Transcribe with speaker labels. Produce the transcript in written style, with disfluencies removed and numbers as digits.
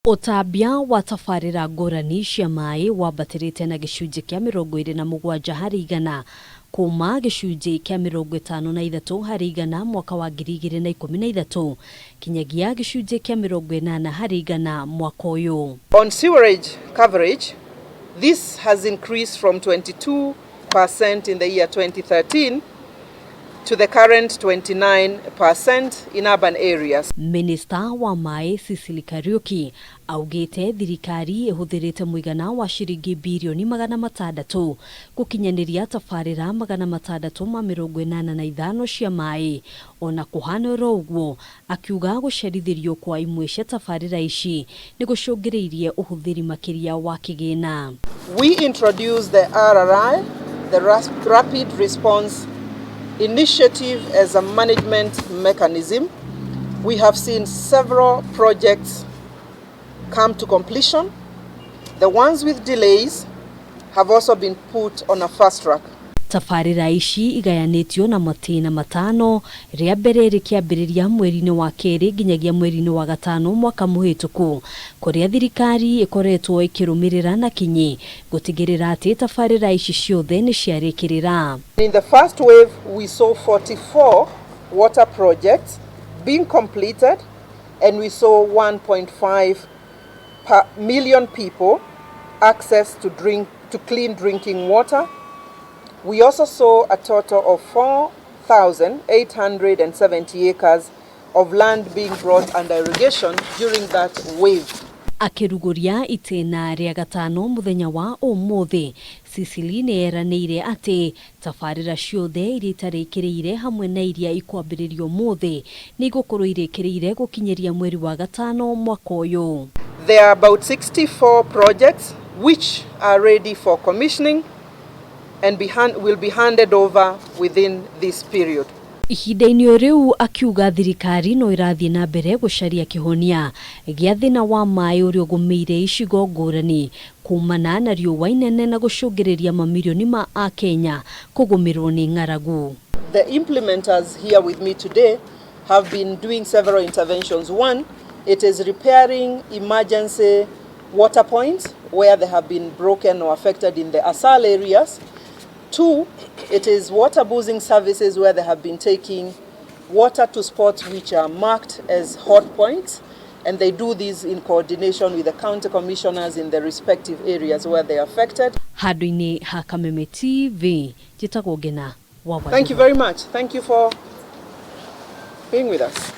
Speaker 1: Utambia wa tabarira ngũrani cia maĩ wambatĩrĩte na gĩcunjĩ kĩa 27 harĩ igana kuma gĩcunjĩ kĩa 53 harĩ igana mwaka wa 2013 kinyagia gĩcunjĩ kĩa 80 harĩ igana mwaka ũyũ.
Speaker 2: On sewerage coverage, this has increased from 22% in the year 2013 to the current 29% in urban areas.
Speaker 1: Minister wa maĩ Thirikari augĩte thirikari ĩhũthĩrĩte mũigana wa ciringi bilioni 600 gũkinyaniria tabarĩra 685 cia maĩ. Ona kũhana ũguo akiuga gũcerithĩrio kwa imwe cia tabarĩra ici nĩ gũcũngĩrĩirie ũhũthĩri makĩria wa kĩgĩna.
Speaker 2: We introduced the RRI, the Rapid Response Initiative, as a management mechanism. We have seen several projects come to completion. The ones with delays have also been put on a fast track.
Speaker 1: Tabarĩra ici igayanĩtio na matina matano, rĩa mbere rĩkĩambĩrĩria mweri-ini wa keri nginyagia mweri-ini wa gatano mwaka mũhĩtũku, kũrĩa thirikari ĩkoretwo ĩkĩrũmĩrĩra na kinyi gũtigĩrĩra atĩ tabarĩra ici ciothe nĩ ciarĩkĩrĩra.
Speaker 2: In the first wave, we saw 44 water projects being completed, and we saw 1.5 million people access to clean drinking water. We also saw a total of 4,870 acres of land being brought under irrigation during that wave.
Speaker 1: Akĩrugũria itiina rĩa gatano mũthenya wa ũmũthĩ, Cicily nĩeranĩire atĩ tabarĩra ciothe iria itarĩkĩrĩire hamwe na iria ikwambĩrĩrio ũmũthĩ nĩ igũkorwo irĩkĩrĩire gũkinyĩria mweri wa gatano mwaka ũyũ.
Speaker 2: There are about 64 projects which are ready for commissioning and will be handed over within this period.
Speaker 1: Ihinda-inĩ rĩu akiuga thirikari no irathiĩ na mbere gũcaria kĩhonia gĩa thĩna wa maĩ ũrĩa ũgũmĩire icigo ngũrani kumana na riũa inene na gũcũngĩrĩria mamirioni ma Akenya kũgũmĩrwo nĩ ng'aragu.
Speaker 2: The implementers here with me today have been doing several interventions. One, it is repairing emergency water points where they have been broken or affected in the ASAL areas. Two, it is water boozing services where they have been taking water to spots which are marked as hot points, and they do this in coordination with the county commissioners in the respective areas where they are affected.
Speaker 1: Handũ-inĩ ha Kameme TV, njĩtagwo Ngina.
Speaker 2: Thank you very much. Thank you for being with us.